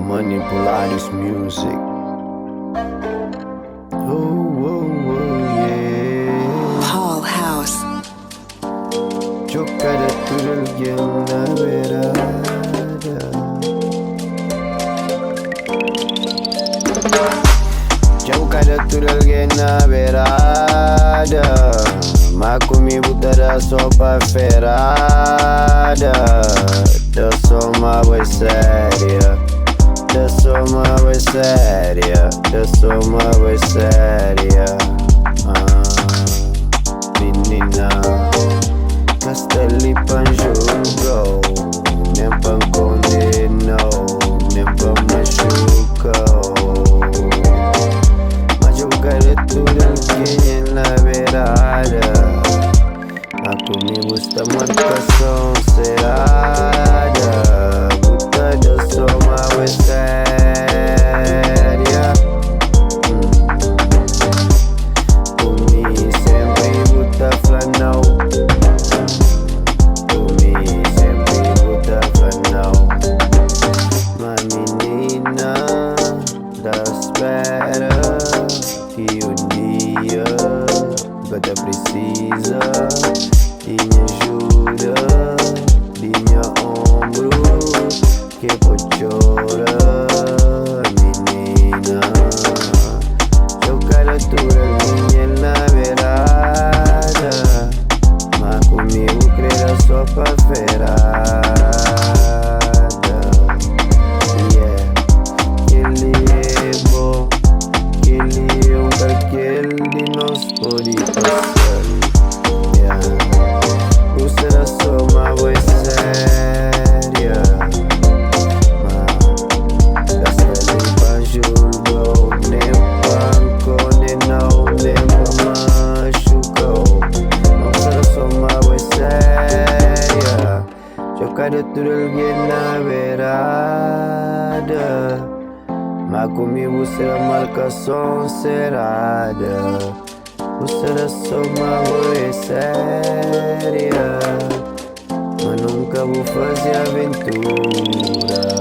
Manipulados Music. Yeah. Paul House. Giocare tutto il game na virada. Giocare tutto il game na virada. Ma come buttare sopra ferrada. Da soma vai seria. Da soma vai seria. Da soma vai seria. Menina, castelli panjugo. Nem pan condeno. Nem pan machuco. Mas eu quero tudo alguém na beirada. A comigo está marcação serada. Buta da soma é séria. Comi sempre buta flanão. Comi sempre buta flanão. Uma menina da espera que um dia gata precisa de minha ajuda, de minha ombro que pode chorar, menina. Eu quero tua linha na beirada, mas comigo crera só pra ferrada. Yeah, ele é bom, ele é daquele de nós pode passar. Yeah. Será só uma voz séria. Mas gasta limpa julgo. Nem pan condenou. Nem pan machucou. Não será só uma voz séria. Jogar tudo alguém na beirada. Mas comigo será marcação cerrada. Será só uma voz séria. Mas nunca vou fazer aventura.